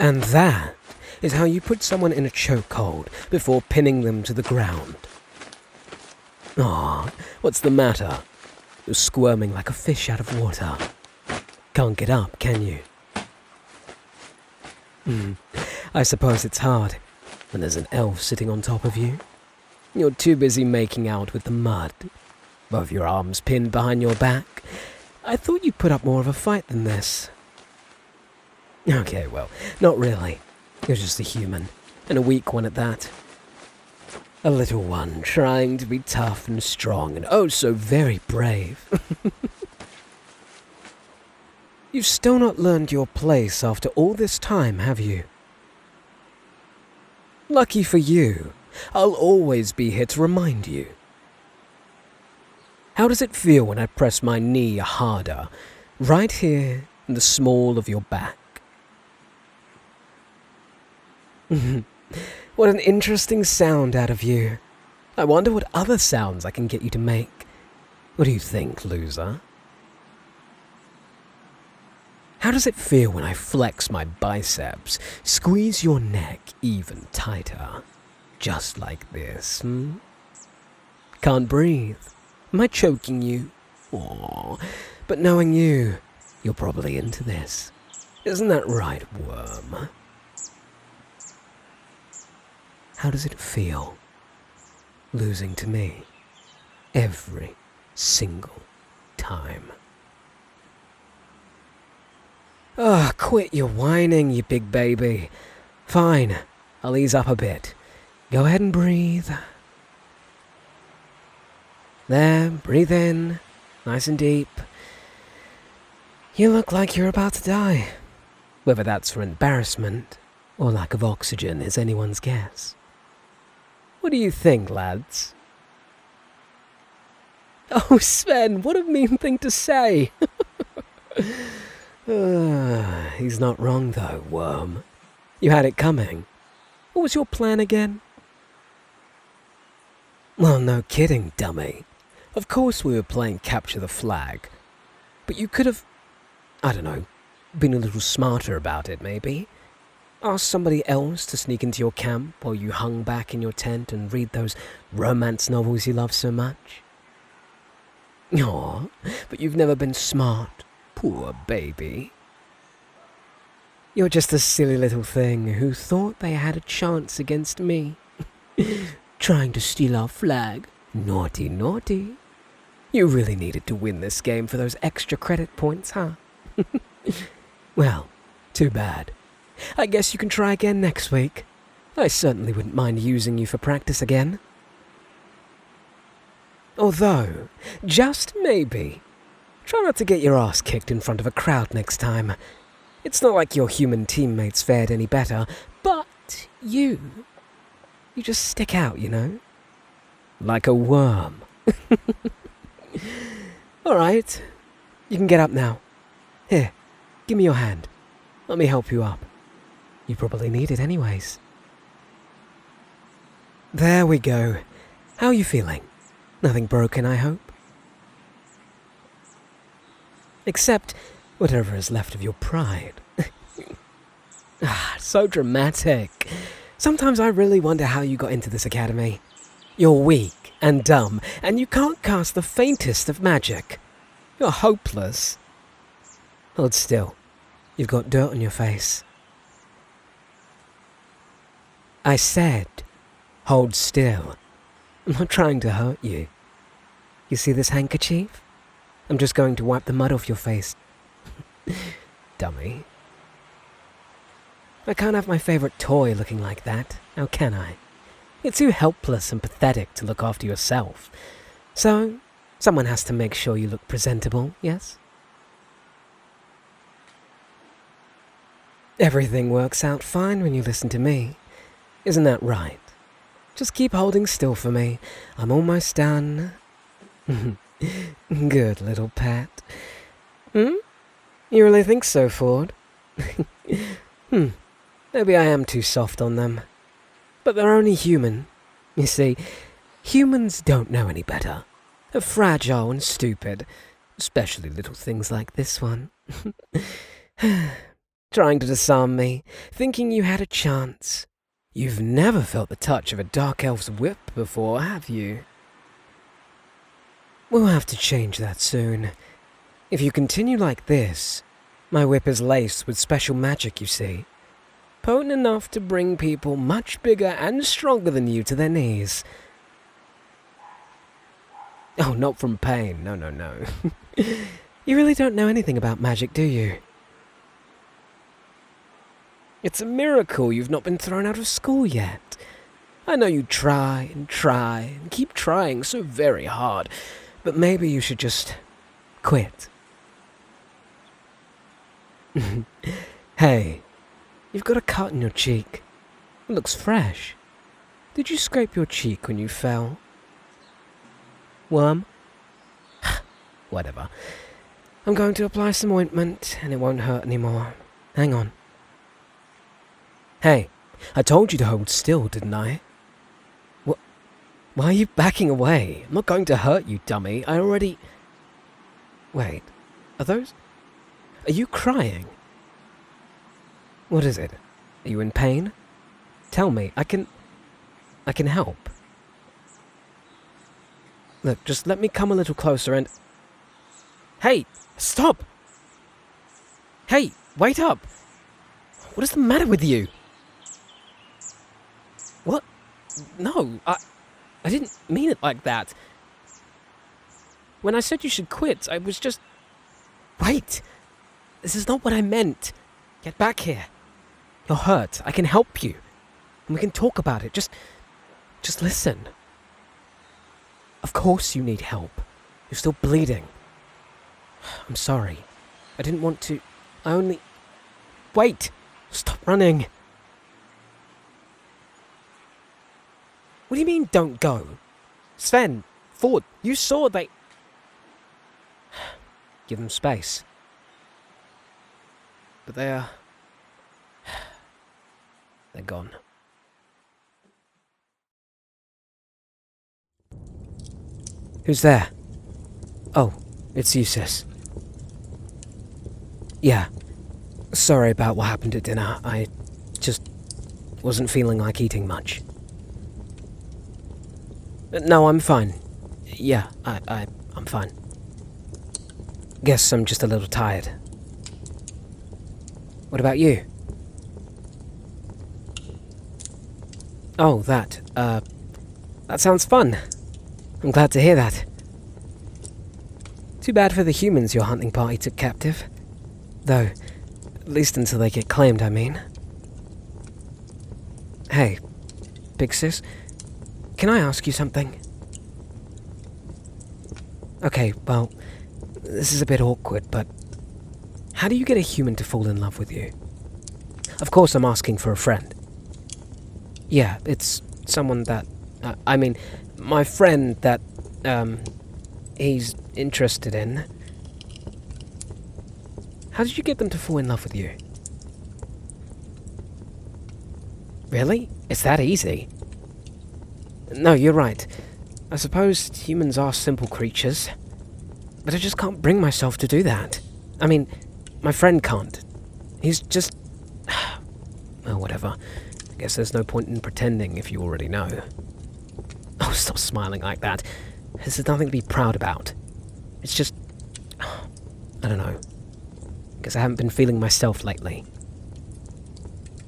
And that is how you put someone in a chokehold before pinning them to the ground. Aw, what's the matter? You're squirming like a fish out of water. Can't get up, can you? I suppose it's hard when there's an elf sitting on top of you. You're too busy making out with the mud, both your arms pinned behind your back. I thought you'd put up more of a fight than this. Okay, well, not really. You're just a human, and a weak one at that. A little one trying to be tough and strong and oh so very brave. You've still not learned your place after all this time, have you? Lucky for you, I'll always be here to remind you. How does it feel when I press my knee harder, right here in the small of your back? What an interesting sound out of you. I wonder what other sounds I can get you to make. What do you think, loser? How does it feel when I flex my biceps, squeeze your neck even tighter? Just like this, Can't breathe. Am I choking you? Aww. But knowing you, you're probably into this. Isn't that right, worm? How does it feel, losing to me, every single time? Quit your whining, you big baby. Fine, I'll ease up a bit. Go ahead and breathe. There, breathe in, nice and deep. You look like you're about to die. Whether that's for embarrassment or lack of oxygen is anyone's guess. What do you think, lads? Oh, Sven, what a mean thing to say. He's not wrong though, worm. You had it coming. What was your plan again? Well, no kidding, dummy. Of course we were playing capture the flag. But you could have, I don't know, been a little smarter about it, maybe. Ask somebody else to sneak into your camp while you hung back in your tent and read those romance novels you love so much. Aw, but you've never been smart. Poor baby. You're just a silly little thing who thought they had a chance against me. Trying to steal our flag. Naughty, naughty. You really needed to win this game for those extra credit points, huh? Well, too bad. I guess you can try again next week. I certainly wouldn't mind using you for practice again. Although, just maybe, try not to get your ass kicked in front of a crowd next time. It's not like your human teammates fared any better, but you just stick out, you know? Like a worm. Alright, you can get up now. Here, give me your hand. Let me help you up. You probably need it anyways. There we go. How are you feeling? Nothing broken, I hope? Except whatever is left of your pride. So dramatic. Sometimes I really wonder how you got into this academy. You're weak and dumb, and you can't cast the faintest of magic. You're hopeless. Hold still. You've got dirt on your face. I said, hold still. I'm not trying to hurt you. You see this handkerchief? I'm just going to wipe the mud off your face. Dummy. I can't have my favorite toy looking like that, now can I? You're too helpless and pathetic to look after yourself. So, someone has to make sure you look presentable, yes? Everything works out fine when you listen to me. Isn't that right? Just keep holding still for me. I'm almost done. Good little pet. You really think so, Ford? Maybe I am too soft on them. But they're only human. You see, humans don't know any better. They're fragile and stupid. Especially little things like this one. trying to disarm me, thinking you had a chance. You've never felt the touch of a dark elf's whip before, have you? We'll have to change that soon. If you continue like this, my whip is laced with special magic, you see. Potent enough to bring people much bigger and stronger than you to their knees. Oh, not from pain. No, no, no. You really don't know anything about magic, do you? It's a miracle you've not been thrown out of school yet. I know you try and keep trying so very hard, but maybe you should just quit. Hey, you've got a cut in your cheek. It looks fresh. Did you scrape your cheek when you fell? Worm? Whatever. I'm going to apply some ointment and it won't hurt anymore. Hang on. Hey, I told you to hold still, didn't I? What? Why are you backing away? I'm not going to hurt you, dummy. I already... Wait, are you crying? What is it? Are you in pain? Tell me, I can help. Look, just let me come a little closer and... Hey, stop! Hey, wait up! What is the matter with you? What? No, I didn't mean it like that. When I said you should quit, I was just... Wait! This is not what I meant. Get back here. You're hurt. I can help you. And we can talk about it. Just listen. Of course you need help. You're still bleeding. I'm sorry. I didn't want to... I only... Wait! Stop running! What do you mean, don't go? Sven, Ford, you saw they... Give them space. But they're gone. Who's there? Oh, it's you, sis. Yeah. Sorry about what happened at dinner. I just wasn't feeling like eating much. No, I'm fine. Yeah, I'm fine. Guess I'm just a little tired. What about you? Oh, that sounds fun. I'm glad to hear that. Too bad for the humans your hunting party took captive. Though, at least until they get claimed, I mean. Hey, big sis, can I ask you something? Okay, well, this is a bit awkward, but how do you get a human to fall in love with you? Of course I'm asking for a friend. Yeah, it's someone that... I mean, my friend that, he's interested in. How did you get them to fall in love with you? Really? It's that easy? No, you're right. I suppose humans are simple creatures. But I just can't bring myself to do that. I mean, my friend can't. He's just... Well, whatever. I guess there's no point in pretending if you already know. Oh, stop smiling like that. This is nothing to be proud about. It's just... I don't know. Guess I haven't been feeling myself lately.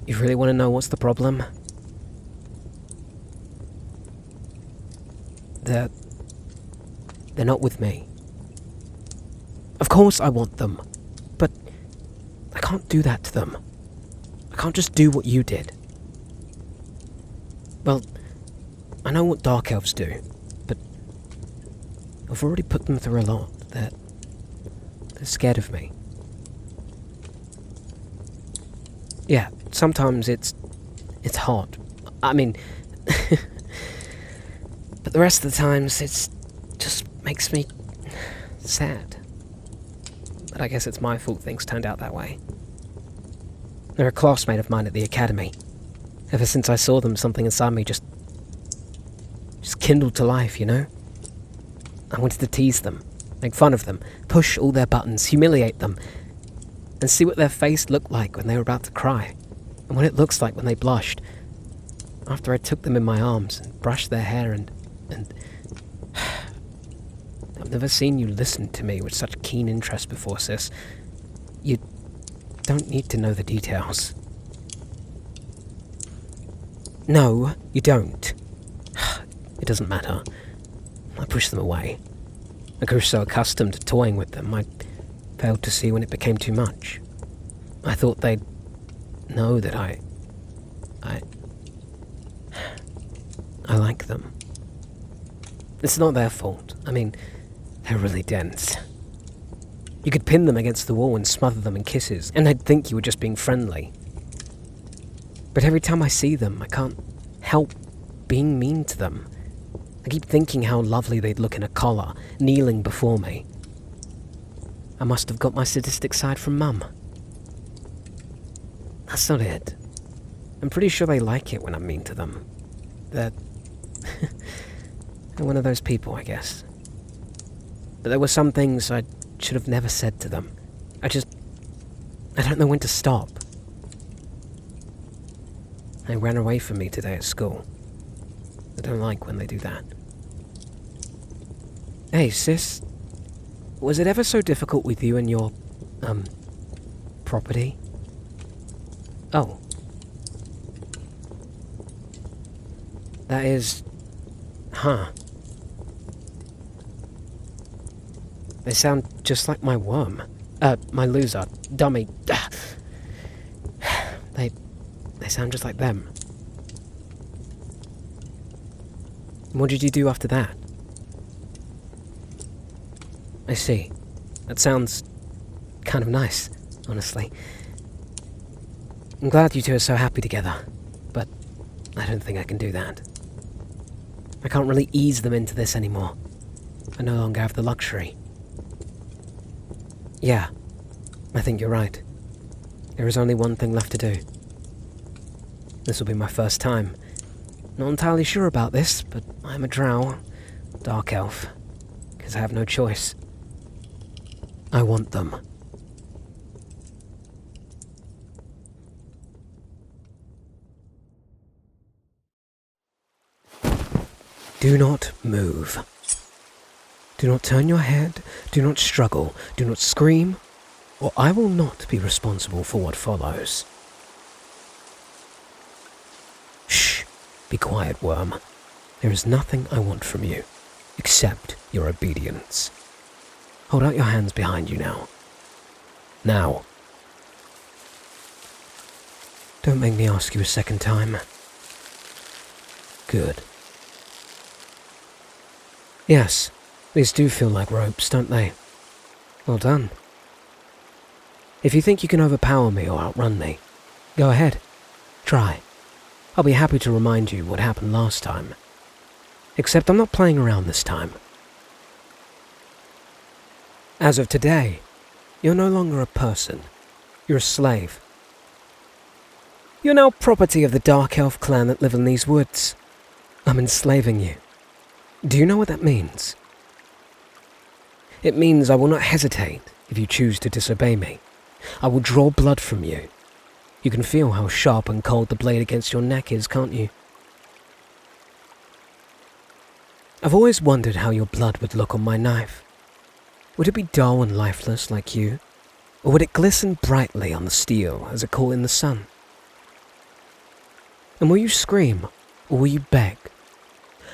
You really want to know what's the problem? They're not with me. Of course I want them, but I can't do that to them. I can't just do what you did. Well, I know what dark elves do, but I've already put them through a lot. They're scared of me. Yeah, sometimes it's hard. I mean, but the rest of the times it's just makes me sad. But I guess it's my fault things turned out that way. They're a classmate of mine at the academy. Ever since I saw them, something inside me just kindled to life, you know? I wanted to tease them, make fun of them, push all their buttons, humiliate them. and see what their face looked like when they were about to cry, and what it looks like when they blushed. After I took them in my arms and brushed their hair and... I've never seen you listen to me with such keen interest before, sis. You don't need to know the details. No, you don't. It doesn't matter. I pushed them away. I grew so accustomed to toying with them, I failed to see when it became too much. I thought they'd know that I like them. It's not their fault. I mean, they're really dense. You could pin them against the wall and smother them in kisses, and they'd think you were just being friendly. But every time I see them, I can't help being mean to them. I keep thinking how lovely they'd look in a collar, kneeling before me. I must have got my sadistic side from Mum. That's not it. I'm pretty sure they like it when I'm mean to them. They're one of those people, I guess. But there were some things I should have never said to them. I don't know when to stop. They ran away from me today at school. I don't like when they do that. Hey, sis. Was it ever so difficult with you and your, property? Oh. That is... Huh. They sound just like my worm. My loser. Dummy. They sound just like them. What did you do after that? I see. That sounds kind of nice, honestly. I'm glad you two are so happy together, but I don't think I can do that. I can't really ease them into this anymore. I no longer have the luxury. Yeah, I think you're right. There is only one thing left to do. This will be my first time. Not entirely sure about this, but I'm a drow, dark elf, because I have no choice. I want them. Do not move. Do not turn your head, do not struggle, do not scream, or I will not be responsible for what follows. Shh, be quiet, worm. There is nothing I want from you, except your obedience. Hold out your hands behind you now. Now. Don't make me ask you a second time. Good. Yes, these do feel like ropes, don't they? Well done. If you think you can overpower me or outrun me, go ahead. Try. I'll be happy to remind you what happened last time. Except I'm not playing around this time. As of today, you're no longer a person. You're a slave. You're now property of the Dark Elf clan that live in these woods. I'm enslaving you. Do you know what that means? It means I will not hesitate if you choose to disobey me. I will draw blood from you. You can feel how sharp and cold the blade against your neck is, can't you? I've always wondered how your blood would look on my knife. Would it be dull and lifeless like you? Or would it glisten brightly on the steel as it caught in the sun? And will you scream, or will you beg?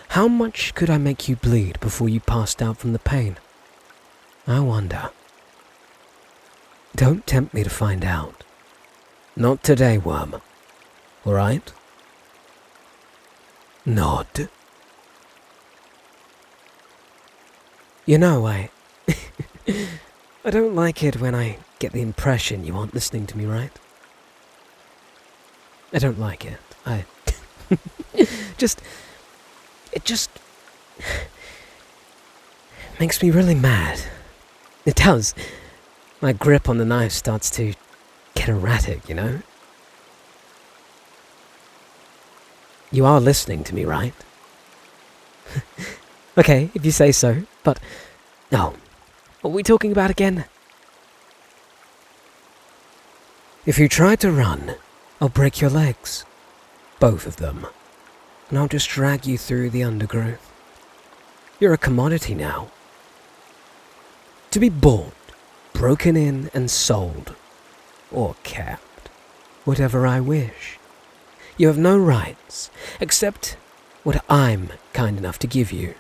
How much could I make you bleed before you passed out from the pain? I wonder. Don't tempt me to find out. Not today, worm. All right? Nod. You know, I don't like it when I get the impression you aren't listening to me, right? I don't like it. It just makes me really mad. It does. My grip on the knife starts to get erratic, you know? You are listening to me, right? Okay, if you say so, but... Oh, what are we talking about again? If you try to run, I'll break your legs. Both of them. And I'll just drag you through the undergrowth. You're a commodity now. To be bought, broken in and sold. Or kept. Whatever I wish. You have no rights, except what I'm kind enough to give you.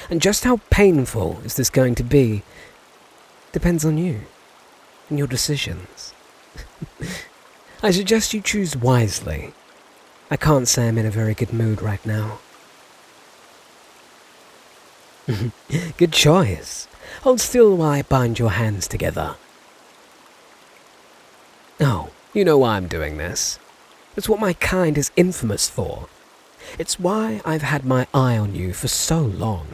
And just how painful is this going to be depends on you and your decisions. I suggest you choose wisely. I can't say I'm in a very good mood right now. Good choice. Hold still while I bind your hands together. Oh, you know why I'm doing this. It's what my kind is infamous for. It's why I've had my eye on you for so long.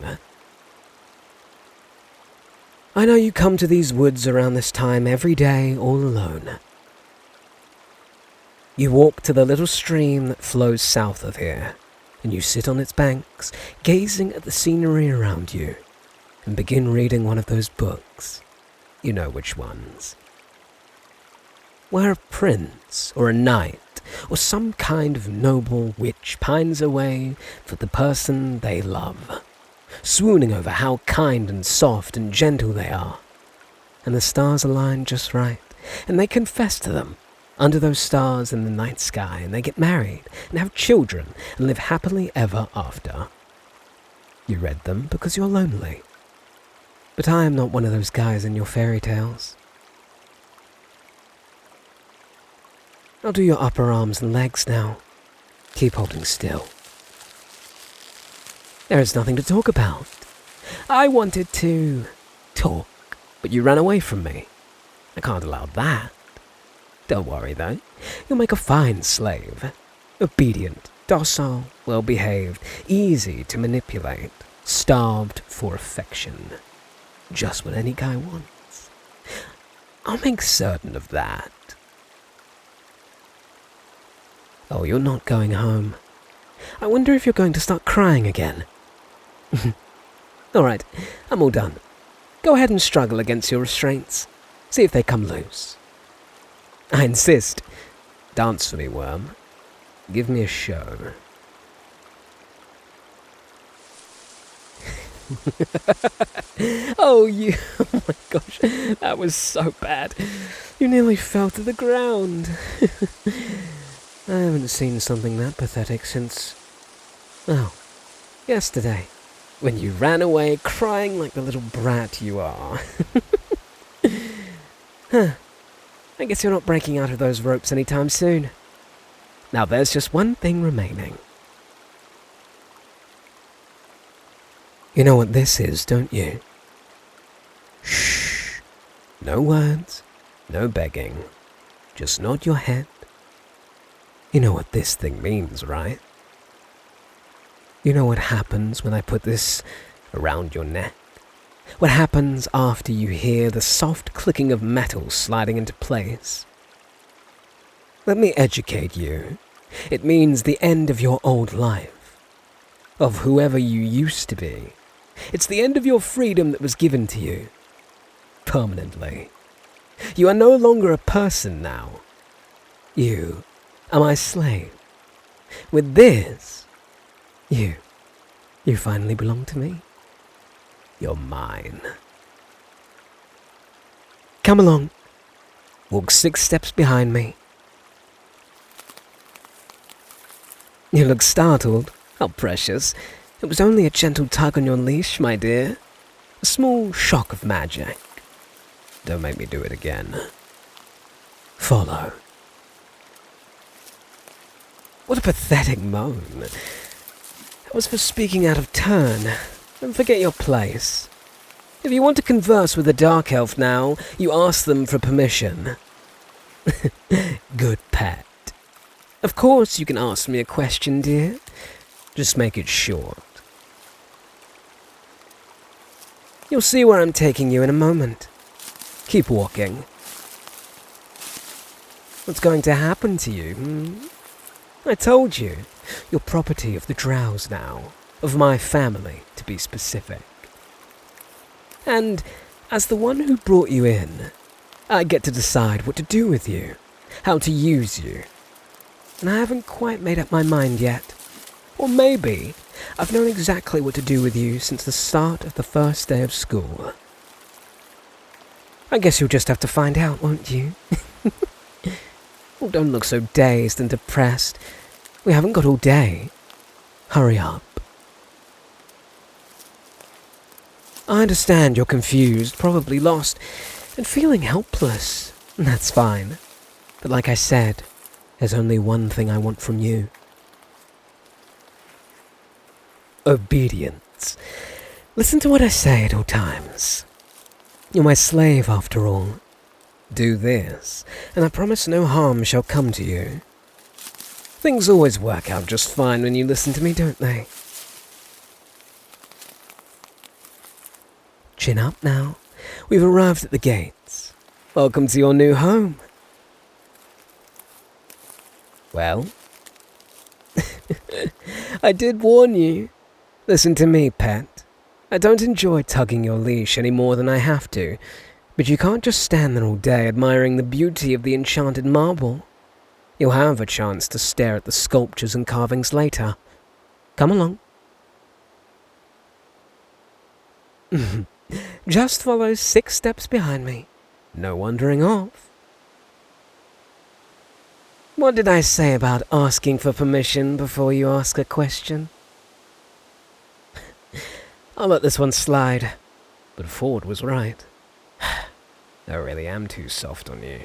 I know you come to these woods around this time every day all alone. You walk to the little stream that flows south of here, and you sit on its banks, gazing at the scenery around you, and begin reading one of those books. You know which ones. Where a prince or a knight or some kind of noble witch pines away for the person they love, swooning over how kind and soft and gentle they are, and the stars align just right, and they confess to them under those stars in the night sky, and they get married and have children and live happily ever after. You read them because you're lonely. But I am not one of those guys in your fairy tales. I'll do your upper arms and legs now. Keep holding still. There is nothing to talk about. I wanted to talk, but you ran away from me. I can't allow that. Don't worry though, you'll make a fine slave. Obedient, docile, well-behaved, easy to manipulate, starved for affection. Just what any guy wants. I'll make certain of that. Oh, you're not going home. I wonder if you're going to start crying again. Alright, I'm all done. Go ahead and struggle against your restraints. See if they come loose. I insist. Dance for me, worm. Give me a show. Oh, my gosh, that was so bad. You nearly fell to the ground. I haven't seen something that pathetic since, yesterday, when you ran away crying like the little brat you are. Huh. I guess you're not breaking out of those ropes anytime soon. Now there's just one thing remaining. You know what this is, don't you? Shh. No words, no begging. Just nod your head. You know what this thing means, right? You know what happens when I put this around your neck? What happens after you hear the soft clicking of metal sliding into place? Let me educate you. It means the end of your old life, of whoever you used to be. It's the end of your freedom that was given to you, permanently. You are no longer a person now. You are my slave. With this, you finally belong to me. You're mine. Come along. Walk 6 steps behind me. You look startled. How precious. It was only a gentle tug on your leash, my dear. A small shock of magic. Don't make me do it again. Follow. What a pathetic moan. That was for speaking out of turn. Don't forget your place. If you want to converse with a dark elf now, you ask them for permission. Good pet. Of course you can ask me a question, dear. Just make it short. You'll see where I'm taking you in a moment. Keep walking. What's going to happen to you, I told you. You're property of the Drows now. Of my family, to be specific. And as the one who brought you in, I get to decide what to do with you. how to use you. And I haven't quite made up my mind yet. Or maybe I've known exactly what to do with you since the start of the first day of school. I guess you'll just have to find out, won't you? Oh, don't look so dazed and depressed. We haven't got all day. Hurry up. I understand you're confused, probably lost, and feeling helpless. That's fine. But like I said, there's only one thing I want from you. Obedience. Listen to what I say at all times. You're my slave, after all. Do this, and I promise no harm shall come to you. Things always work out just fine when you listen to me, don't they? Chin up now. We've arrived at the gates. Welcome to your new home. Well? I did warn you. Listen to me, pet. I don't enjoy tugging your leash any more than I have to, but you can't just stand there all day admiring the beauty of the enchanted marble. You'll have a chance to stare at the sculptures and carvings later. Come along. Just follow 6 steps behind me. No wandering off. What did I say about asking for permission before you ask a question? I'll let this one slide, but Ford was right. I really am too soft on you.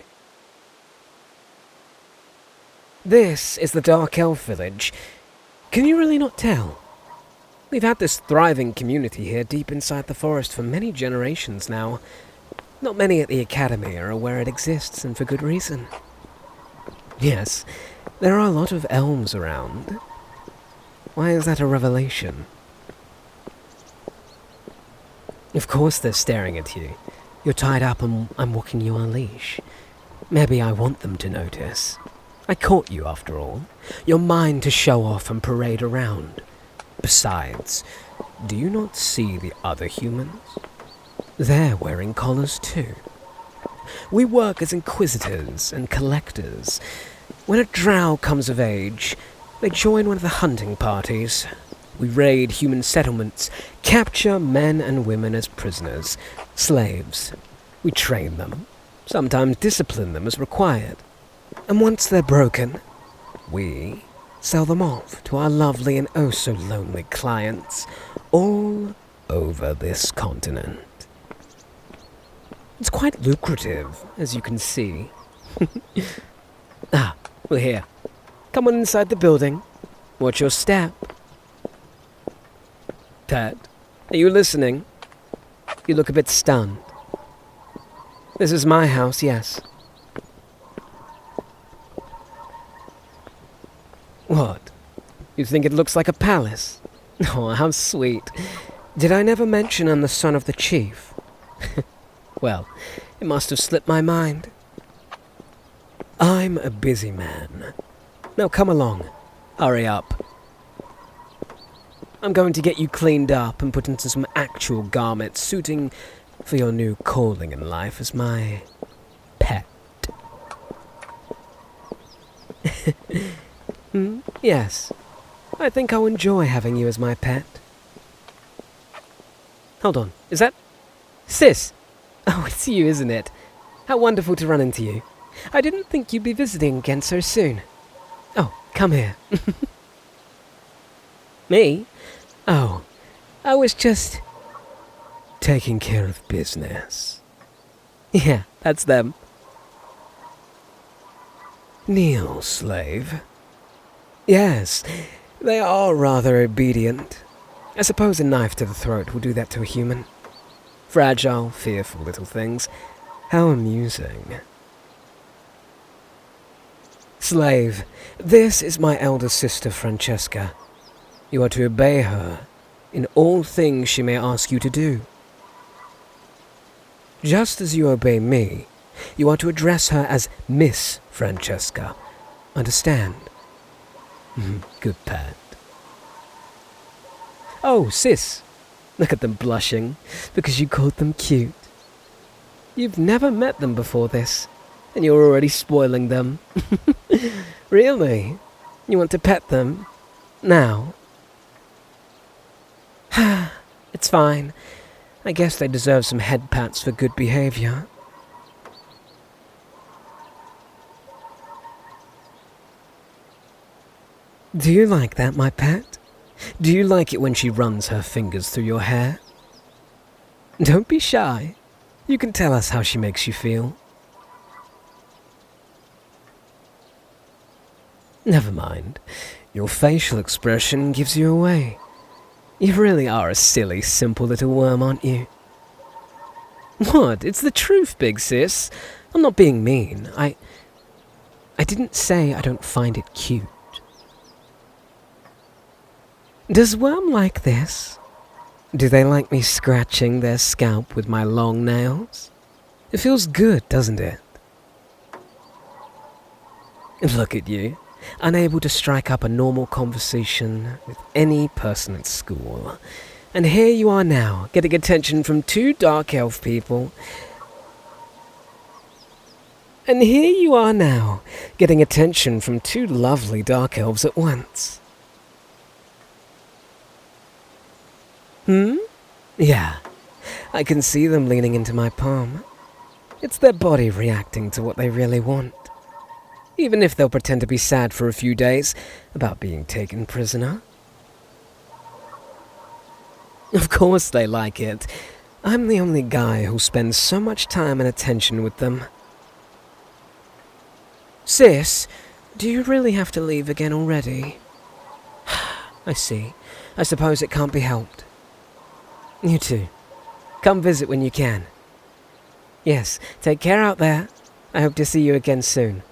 This is the Dark Elf Village. Can you really not tell? We've had this thriving community here deep inside the forest for many generations now. Not many at the Academy are aware it exists, and for good reason. Yes, there are a lot of elves around. Why is that a revelation? Of course they're staring at you. You're tied up and I'm walking you on a leash. Maybe I want them to notice. I caught you, after all. You're mine to show off and parade around. Besides, do you not see the other humans? They're wearing collars too. We work as inquisitors and collectors. When a drow comes of age, they join one of the hunting parties. We raid human settlements, capture men and women as prisoners, slaves. We train them, sometimes discipline them as required. And once they're broken, we sell them off to our lovely and oh so lonely clients all over this continent. It's quite lucrative, as you can see. We're here. Come on inside the building. Watch your step. Pet, are you listening? You look a bit stunned. This is my house, yes. What? You think it looks like a palace? Oh, how sweet. Did I never mention I'm the son of the chief? Well, it must have slipped my mind. I'm a busy man. Now come along. Hurry up. I'm going to get you cleaned up and put into some actual garments suiting for your new calling in life as my pet. Yes. I think I'll enjoy having you as my pet. Hold on. Is that... Sis? Oh, it's you, isn't it? How wonderful to run into you. I didn't think you'd be visiting again so soon. Oh, come here. Me? Oh, I was just... taking care of business. Yeah, that's them. Kneel, slave. Yes, they are rather obedient. I suppose a knife to the throat will do that to a human. Fragile, fearful little things. How amusing. Slave, this is my elder sister Francesca. You are to obey her in all things she may ask you to do. Just as you obey me, you are to address her as Miss Francesca. Understand? Good pet. Oh, sis. Look at them blushing, because you called them cute. You've never met them before this. and you're already spoiling them. Really? You want to pet them? Now? It's fine. I guess they deserve some head pats for good behavior. Do you like that, my pet? Do you like it when she runs her fingers through your hair? Don't be shy. You can tell us how she makes you feel. Never mind. Your facial expression gives you away. You really are a silly, simple little worm, aren't you? What? It's the truth, big sis. I'm not being mean. I didn't say I don't find it cute. Does Worm like this? Do they like me scratching their scalp with my long nails? It feels good, doesn't it? Look at you, unable to strike up a normal conversation with any person at school. And here you are now, getting attention from two dark elf people. And here you are now, getting attention from two lovely dark elves at once. Yeah, I can see them leaning into my palm. It's their body reacting to what they really want. Even if they'll pretend to be sad for a few days about being taken prisoner. Of course they like it. I'm the only guy who spends so much time and attention with them. Sis, do you really have to leave again already? I see. I suppose it can't be helped. You too. Come visit when you can. Yes, take care out there. I hope to see you again soon.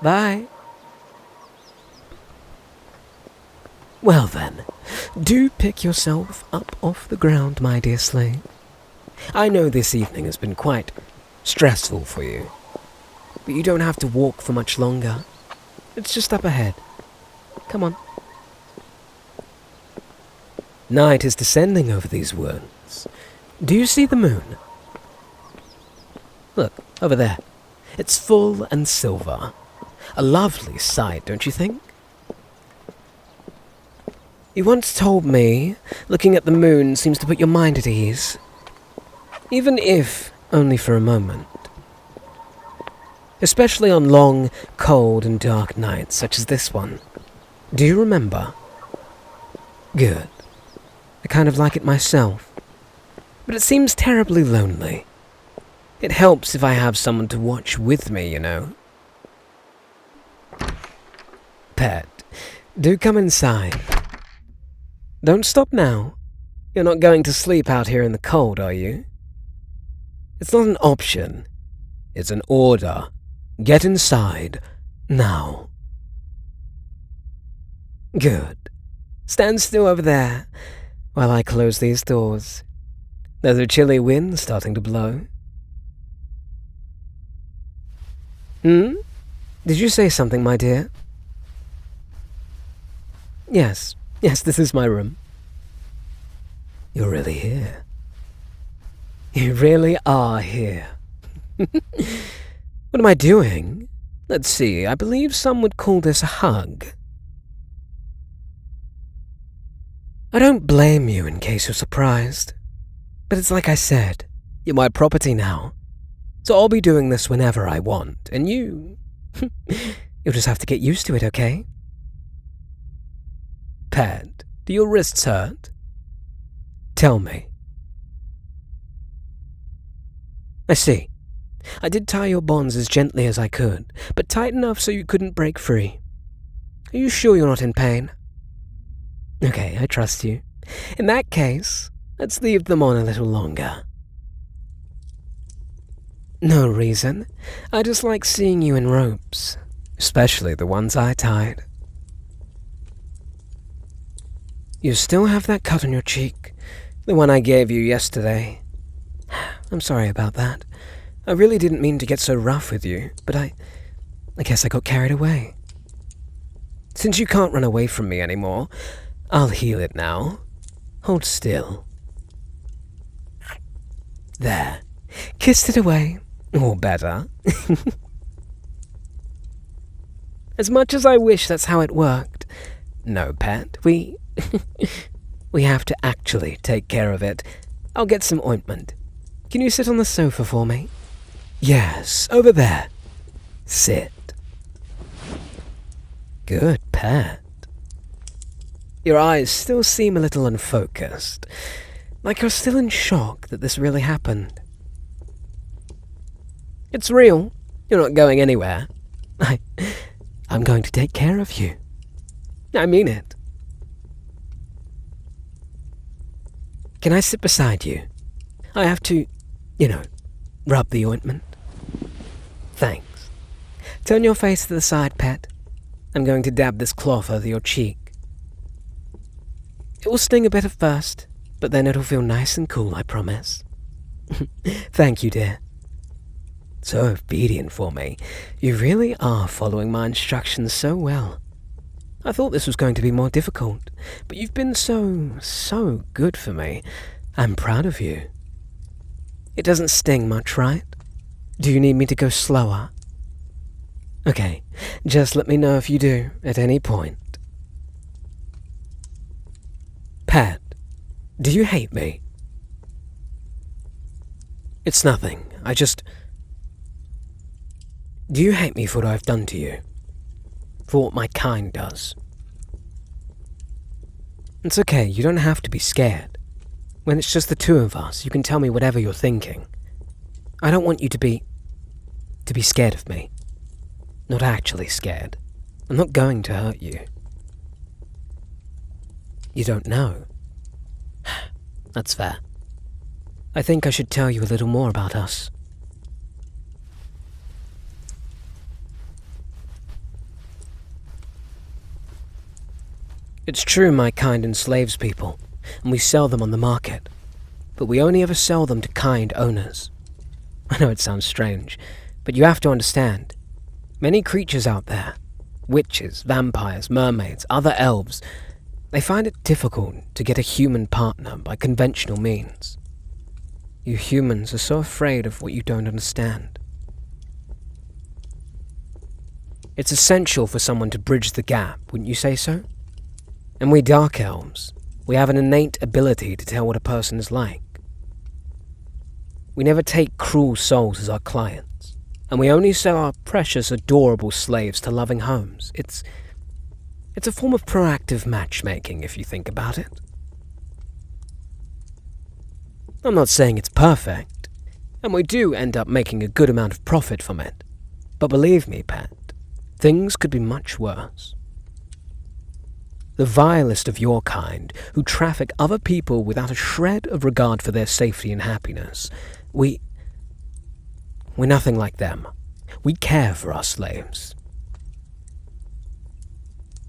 Bye. Well then, do pick yourself up off the ground, my dear slave. I know this evening has been quite stressful for you, but you don't have to walk for much longer. It's just up ahead. Come on. Night is descending over these woods. Do you see the moon? Look, over there. It's full and silver. A lovely sight, don't you think? You once told me looking at the moon seems to put your mind at ease. Even if only for a moment. Especially on long, cold and dark nights such as this one. Do you remember? Good. I kind of like it myself. But it seems terribly lonely. It helps if I have someone to watch with me, you know. Pet, do come inside. Don't stop now. You're not going to sleep out here in the cold, are you? It's not an option. It's an order. Get inside, now. Good. Stand still over there while I close these doors. There's a chilly wind starting to blow. Did you say something, my dear? Yes, this is my room. You're really here. You really are here. What am I doing? Let's see, I believe some would call this a hug. I don't blame you in case you're surprised. But it's like I said, you're my property now. So I'll be doing this whenever I want, and you'll just have to get used to it, okay? Pet, do your wrists hurt? Tell me. I see. I did tie your bonds as gently as I could, but tight enough so you couldn't break free. Are you sure you're not in pain? Okay, I trust you. In that case, let's leave them on a little longer. No reason. I just like seeing you in ropes, especially the ones I tied. You still have that cut on your cheek, the one I gave you yesterday. I'm sorry about that. I really didn't mean to get so rough with you, but I guess I got carried away. Since you can't run away from me anymore, I'll heal it now. Hold still. There. Kissed it away. Or better. As much as I wish that's how it worked. No, pet, we have to actually take care of it. I'll get some ointment. Can you sit on the sofa for me? Yes, over there. Sit. Good pet. Your eyes still seem a little unfocused, like you're still in shock that this really happened. It's real. You're not going anywhere. I'm going to take care of you. I mean it. Can I sit beside you? I have to, rub the ointment. Thanks. Turn your face to the side, pet. I'm going to dab this cloth over your cheek. It will sting a bit at first, but then it'll feel nice and cool, I promise. Thank you, dear. So obedient for me. You really are following my instructions so well. I thought this was going to be more difficult, but you've been so good for me. I'm proud of you. It doesn't sting much, right? Do you need me to go slower? Okay, just let me know if you do at any point. Pat, do you hate me? It's nothing. Do you hate me for what I've done to you? For what my kind does? It's okay, you don't have to be scared. When it's just the two of us, you can tell me whatever you're thinking. I don't want you to be scared of me. Not actually scared. I'm not going to hurt you. You don't know. That's fair. I think I should tell you a little more about us. It's true my kind enslaves people, and we sell them on the market. But we only ever sell them to kind owners. I know it sounds strange, but you have to understand. Many creatures out there, witches, vampires, mermaids, other elves, they find it difficult to get a human partner by conventional means. You humans are so afraid of what you don't understand. It's essential for someone to bridge the gap, wouldn't you say so? And we Dark Elves, we have an innate ability to tell what a person is like. We never take cruel souls as our clients, and we only sell our precious, adorable slaves to loving homes. It's a form of proactive matchmaking, if you think about it. I'm not saying it's perfect, and we do end up making a good amount of profit from it. But believe me, Pat, things could be much worse. The vilest of your kind, who traffic other people without a shred of regard for their safety and happiness, we're nothing like them. We care for our slaves.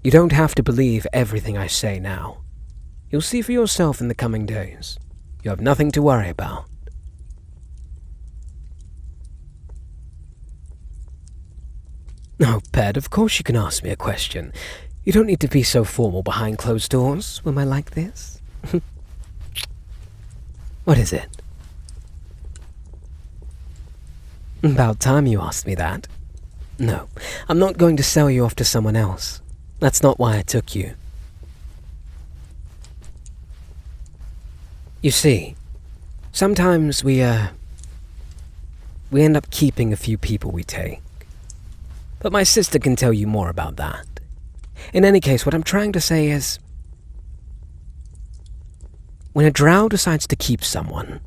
You don't have to believe everything I say now. You'll see for yourself in the coming days. You have nothing to worry about. Oh, Pet, of course you can ask me a question. You don't need to be so formal behind closed doors when I like this. What is it? About time you asked me that. No, I'm not going to sell you off to someone else. That's not why I took you. You see, sometimes we end up keeping a few people we take. But my sister can tell you more about that. In any case, what I'm trying to say is, when a drow decides to keep someone,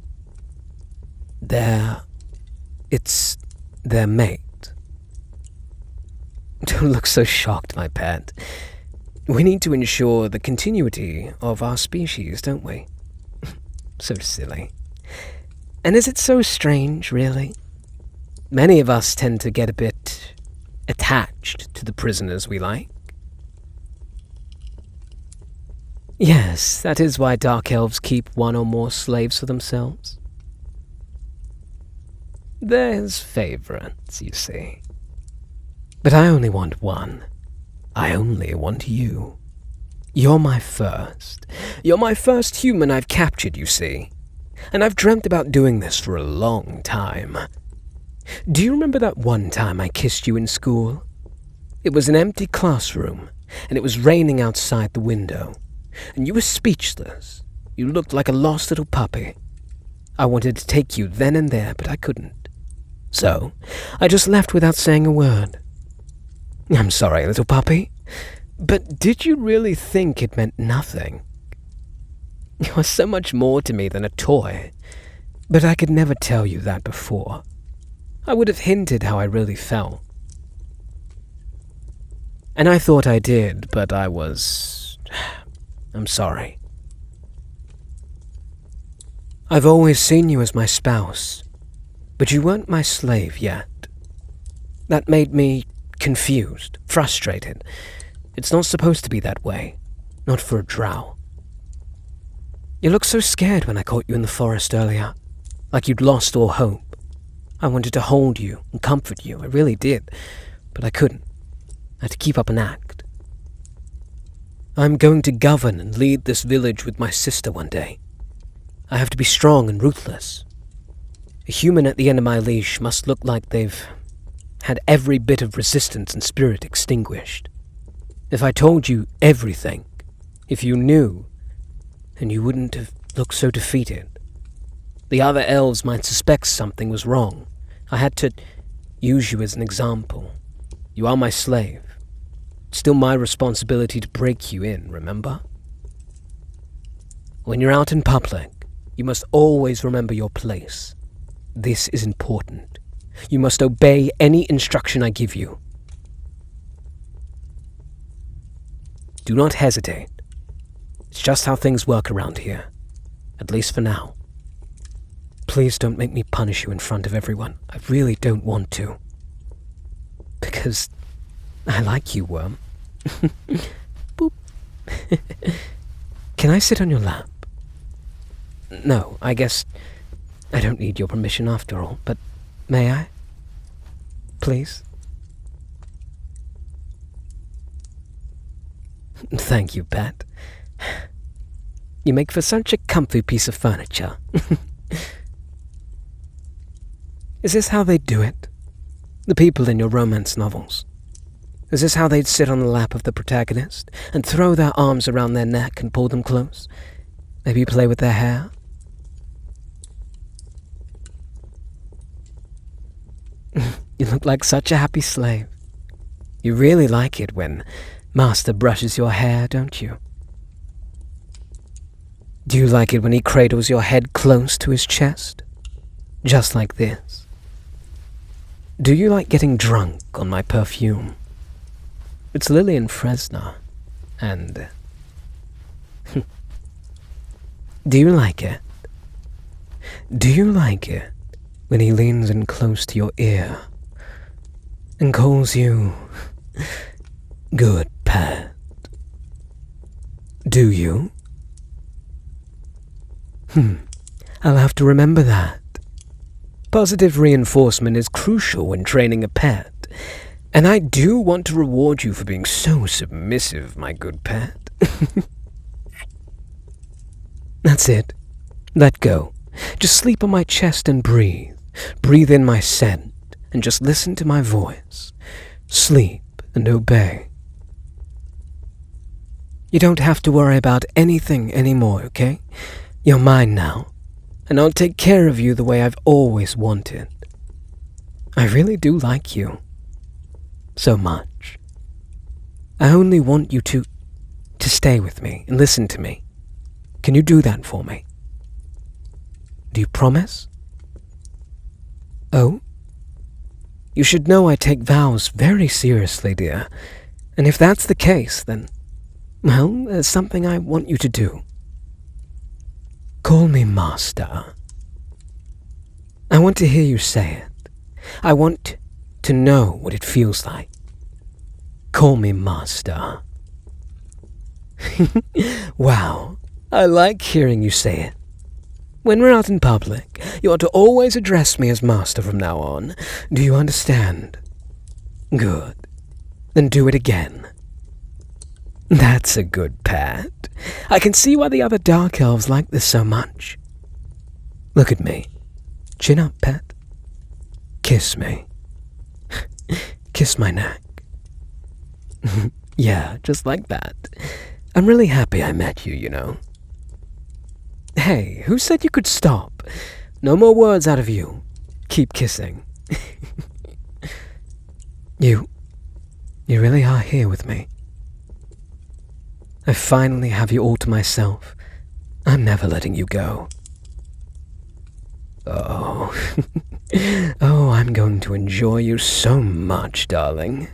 it's their mate. Don't look so shocked, my pet. We need to ensure the continuity of our species, don't we? So silly. And is it so strange, really? Many of us tend to get a bit attached to the prisoners we like. Yes, that is why Dark Elves keep one or more slaves for themselves. There's favorites, you see. But I only want one. I only want you. You're my first. You're my first human I've captured, you see. And I've dreamt about doing this for a long time. Do you remember that one time I kissed you in school? It was an empty classroom, and it was raining outside the window, and you were speechless. You looked like a lost little puppy. I wanted to take you then and there, but I couldn't. So, I just left without saying a word. I'm sorry, little puppy, but did you really think it meant nothing? You are so much more to me than a toy, but I could never tell you that before. I would have hinted how I really felt. And I thought I did, but I'm sorry. I've always seen you as my spouse, but you weren't my slave yet. That made me confused, frustrated. It's not supposed to be that way, not for a drow. You looked so scared when I caught you in the forest earlier, like you'd lost all hope. I wanted to hold you and comfort you, I really did, but I couldn't. I had to keep up an act. I'm going to govern and lead this village with my sister one day. I have to be strong and ruthless. A human at the end of my leash must look like they've had every bit of resistance and spirit extinguished. If I told you everything, if you knew, then you wouldn't have looked so defeated. The other elves might suspect something was wrong. I had to use you as an example. You are my slave. It's still my responsibility to break you in, remember? When you're out in public, you must always remember your place. This is important. You must obey any instruction I give you. Do not hesitate. It's just how things work around here, at least for now. Please don't make me punish you in front of everyone. I really don't want to. Because I like you, Worm. Boop. Can I sit on your lap? No, I guess I don't need your permission after all, but may I? Please? Thank you, pet. You make for such a comfy piece of furniture. Is this how they do it? The people in your romance novels? Is this how they'd sit on the lap of the protagonist and throw their arms around their neck and pull them close? Maybe play with their hair? You look like such a happy slave. You really like it when Master brushes your hair, don't you? Do you like it when he cradles your head close to his chest? Just like this. Do you like getting drunk on my perfume? It's Lillian Fresna, and... Do you like it? Do you like it when he leans in close to your ear and calls you good pet? Do you? I'll have to remember that. Positive reinforcement is crucial when training a pet, and I do want to reward you for being so submissive, my good pet. That's it. Let go. Just sleep on my chest and breathe. Breathe in my scent, and just listen to my voice. Sleep and obey. You don't have to worry about anything anymore, okay? You're mine now, and I'll take care of you the way I've always wanted. I really do like you. So much. I only want you to stay with me and listen to me. Can you do that for me? Do you promise? Oh? You should know I take vows very seriously, dear. And if that's the case, then, well, there's something I want you to do. Call me Master. I want to hear you say it. I want to know what it feels like. Call me Master. Wow, I like hearing you say it. When we're out in public, you ought to always address me as Master from now on. Do you understand? Good. Then do it again. That's a good pet. I can see why the other dark elves like this so much. Look at me. Chin up, pet. Kiss me. Kiss my neck. Yeah, just like that. I'm really happy I met you, you know. Hey, who said you could stop? No more words out of you. Keep kissing. You really are here with me. I finally have you all to myself. I'm never letting you go. Oh. Oh, I'm going to enjoy you so much, darling.